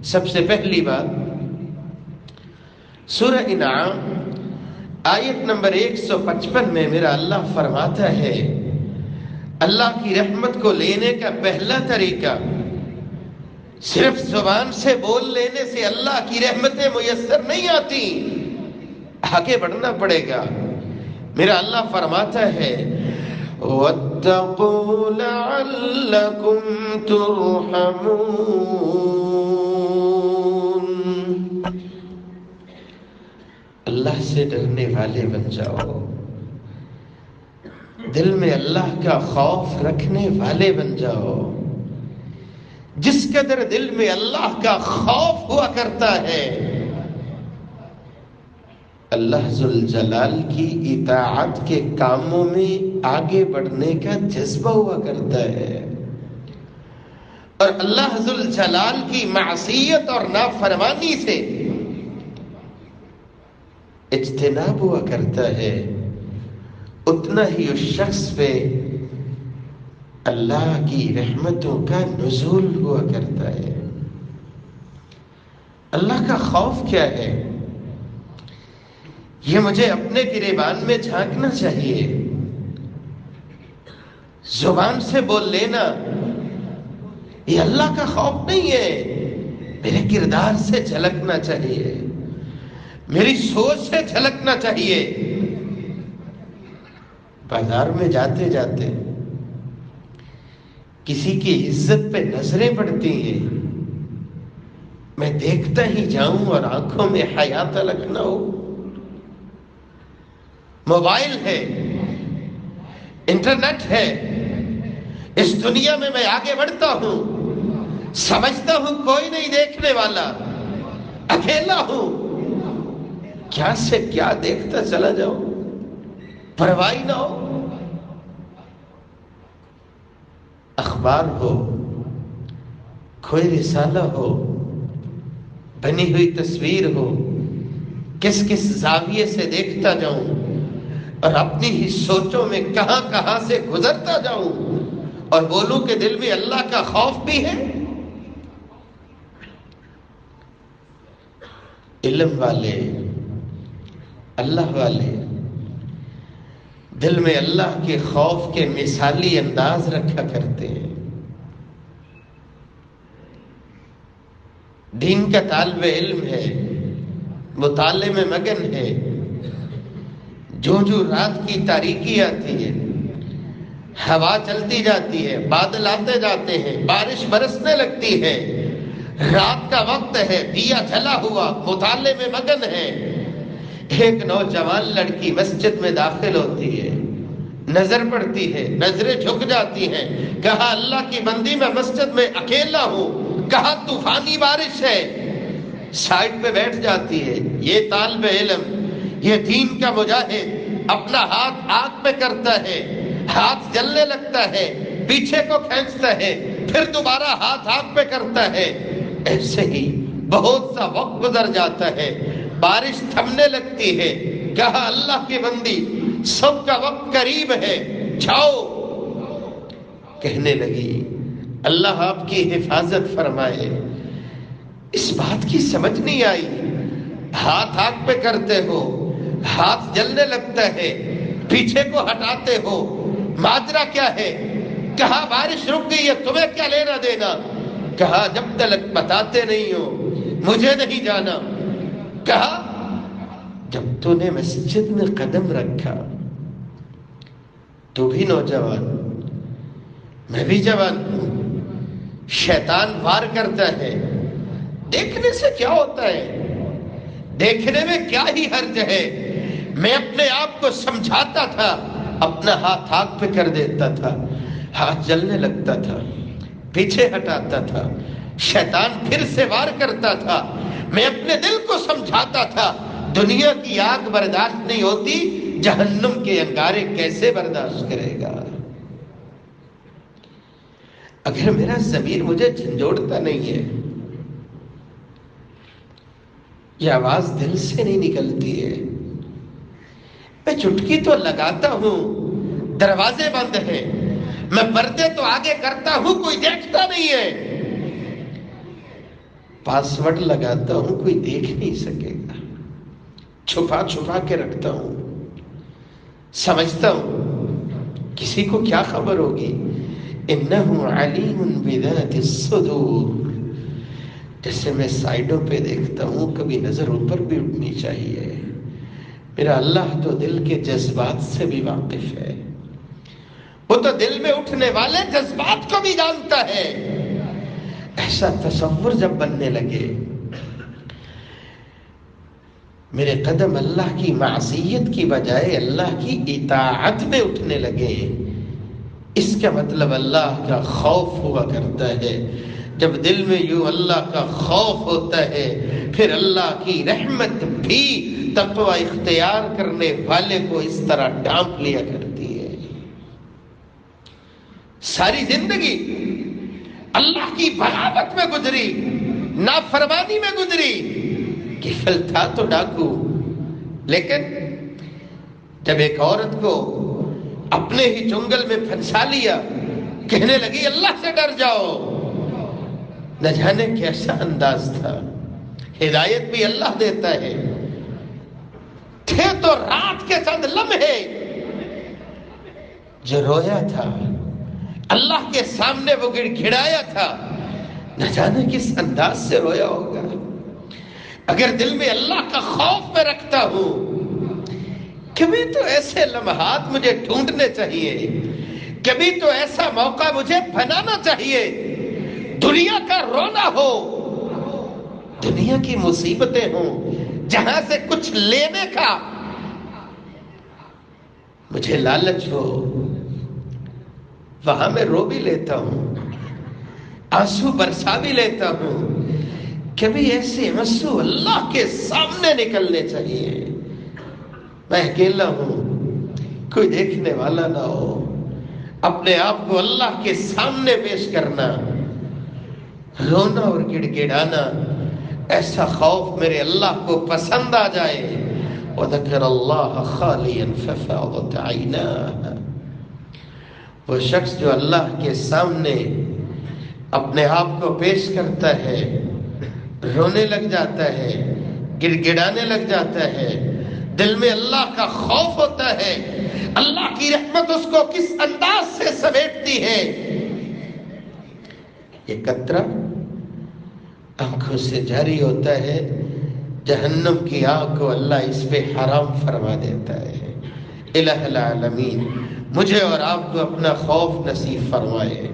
سب سے پہلی بات، سورہ انعام آیت نمبر 155 میں میرا اللہ فرماتا ہے اللہ کی رحمت کو لینے کا پہلا طریقہ صرف زبان سے بول لینے سے اللہ کی رحمتیں میسر نہیں آتی، آگے بڑھنا پڑے گا۔ میرا اللہ فرماتا ہے وَاتَّقُوا لَعَلَّكُمْ تُرْحَمُونَ، اللہ سے ڈرنے والے بن جاؤ، دل میں اللہ کا خوف رکھنے والے بن جاؤ۔ جس قدر دل میں اللہ کا خوف ہوا کرتا ہے، اللہ ذوالجلال کی اطاعت کے کاموں میں آگے بڑھنے کا جذبہ ہوا کرتا ہے، اور اللہ ذوالجلال کی معصیت اور نافرمانی سے اجتناب ہوا کرتا ہے، اتنا ہی اس شخص پہ اللہ کی رحمتوں کا نزول ہوا کرتا ہے۔ اللہ کا خوف کیا ہے؟ یہ مجھے اپنے گریبان میں جھانکنا چاہیے۔ زبان سے بول لینا یہ اللہ کا خوف نہیں ہے، میرے کردار سے جھلکنا چاہیے، میری سوچ سے جھلکنا چاہیے۔ بازار میں جاتے جاتے کسی کی عزت پہ نظریں پڑتی ہیں، میں دیکھتا ہی جاؤں اور آنکھوں میں حیا تلک نہ ہو۔ موبائل ہے، انٹرنیٹ ہے، اس دنیا میں میں آگے بڑھتا ہوں، سمجھتا ہوں کوئی نہیں دیکھنے والا، اکیلا ہوں، کیا سے کیا دیکھتا چلا جاؤں، پرواہ نہ ہو۔ اخبار ہو، کوئی رسالہ ہو، بنی ہوئی تصویر ہو، کس کس زاویے سے دیکھتا جاؤں اور اپنی ہی سوچوں میں کہاں کہاں سے گزرتا جاؤں اور بولوں کہ دل میں اللہ کا خوف بھی ہے۔ علم والے، اللہ والے دل میں اللہ کے خوف کے مثالی انداز رکھا کرتے ہیں۔ دین کا طالب علم ہے، مطالعے میں مگن ہے، جو رات کی تاریکی آتی ہے، ہوا چلتی جاتی ہے، بادل آتے جاتے ہیں، بارش برسنے لگتی ہے، رات کا وقت ہے، دیا جلا ہوا، مطالعے میں مگن ہے۔ ایک نوجوان لڑکی مسجد میں داخل ہوتی ہے، نظر پڑتی ہے، نظریں جھک جاتی ہیں، کہا اللہ کی بندی میں مسجد میں اکیلا ہوں، کہا طوفانی بارش ہے، سائڈ پہ بیٹھ جاتی ہے۔ یہ طالب علم، یہ دین کا مجاہد اپنا ہاتھ آنکھ پہ کرتا ہے، ہاتھ جلنے لگتا ہے، پیچھے کو کھینچتا ہے، پھر دوبارہ ہاتھ آنکھ پہ کرتا ہے۔ ایسے ہی بہت سا وقت گزر جاتا ہے، بارش تھمنے لگتی ہے، کہا اللہ کی بندی سب کا وقت قریب ہے، جاؤ۔ کہنے لگی اللہ آپ کی حفاظت فرمائے۔ اس بات کی سمجھ نہیں آئی، ہاتھ آنکھ پہ کرتے ہو، ہاتھ جلنے لگتا ہے، پیچھے کو ہٹاتے ہو، ماجرا کیا ہے؟ کہا بارش رک گئی ہے، تمہیں کیا لینا دینا؟ کہا جب تک بتاتے نہیں ہو مجھے نہیں جانا۔ کہا جب تو نے مسجد میں قدم رکھا، تو بھی نوجوان، میں بھی جوان ہوں، شیطان وار کرتا ہے، دیکھنے سے کیا ہوتا ہے، دیکھنے میں کیا ہی حرج ہے۔ میں اپنے آپ کو سمجھاتا تھا، اپنا ہاتھ آنکھ پہ کر دیتا تھا، ہاتھ جلنے لگتا تھا، پیچھے ہٹاتا تھا، شیطان پھر سے وار کرتا تھا۔ میں اپنے دل کو سمجھاتا تھا دنیا کی آگ برداشت نہیں ہوتی، جہنم کے انگارے کیسے برداشت کرے گا؟ اگر میرا ضمیر مجھے جھنجھوڑتا نہیں ہے، یہ آواز دل سے نہیں نکلتی ہے، میں چٹکی تو لگاتا ہوں، دروازے بند ہیں، میں پردے تو آگے کرتا ہوں، کوئی دیکھتا نہیں ہے، پاسورڈ لگاتا ہوں کوئی دیکھ نہیں سکے گا، چھپا چھپا کے رکھتا ہوں، سمجھتا ہوں کسی کو کیا خبر ہوگی، انہ علیم بذات الصدور۔ جیسے میں سائڈوں پہ دیکھتا ہوں، کبھی نظر اوپر بھی اٹھنی چاہیے، میرا اللہ تو دل کے جذبات سے بھی واقف ہے، وہ تو دل میں اٹھنے والے جذبات کو بھی جانتا ہے۔ ایسا تصور جب بننے لگے، میرے قدم اللہ کی معصیت کی بجائے اللہ کی اطاعت میں اٹھنے لگے، اس کا مطلب اللہ کا خوف ہوا کرتا ہے۔ جب دل میں یوں اللہ کا خوف ہوتا ہے، پھر اللہ کی رحمت بھی تقوی اختیار کرنے والے کو اس طرح ڈھانپ لیا کرتی ہے۔ ساری زندگی اللہ کی بغاوت میں گزری، نافرمانی میں گزری، کفل تھا تو ڈاکو، لیکن جب ایک عورت کو اپنے ہی جنگل میں پھنسا لیا، کہنے لگی اللہ سے ڈر جاؤ، نہ جانے کیسا انداز تھا۔ ہدایت بھی اللہ دیتا ہے، تھے تو رات کے چند لمحے جو رویا تھا، اللہ کے سامنے وہ گڑ گڑایا تھا، نہ جانے کس انداز سے رویا ہوگا۔ اگر دل میں اللہ کا خوف میں رکھتا ہوں، کبھی تو ایسے لمحات مجھے ڈھونڈنے چاہیے، کبھی تو ایسا موقع مجھے بنانا چاہیے، دنیا کا رونا ہو، دنیا کی مصیبتیں ہوں، جہاں سے کچھ لینے کا مجھے لالچ ہو، وہاں میں رو بھی لیتا ہوں، آنسو برسا بھی لیتا ہوں۔ کبھی ایسے آنسو اللہ کے سامنے نکلنے چاہیے، میں اکیلا ہوں، کوئی دیکھنے والا نہ ہو، اپنے آپ کو اللہ کے سامنے پیش کرنا، رونا اور گڑ گڑانا، ایسا خوف میرے اللہ کو پسند آ جائے۔ وَذَكَرَ اللَّهَ خَالِيًا فَفَاضَتْ عَيْنَاهُ، وہ شخص جو اللہ کے سامنے اپنے آپ کو پیش کرتا ہے، رونے لگ جاتا ہے، گڑ گڑانے لگ جاتا ہے، دل میں اللہ کا خوف ہوتا ہے، اللہ کی رحمت اس کو کس انداز سے سمیٹتی ہے۔ یہ قطرہ آنکھوں سے جاری ہوتا ہے، جہنم کی آگ کو اللہ اس پہ حرام فرما دیتا ہے۔ الہ العالمین مجھے اور آپ کو اپنا خوف نصیب فرمائے۔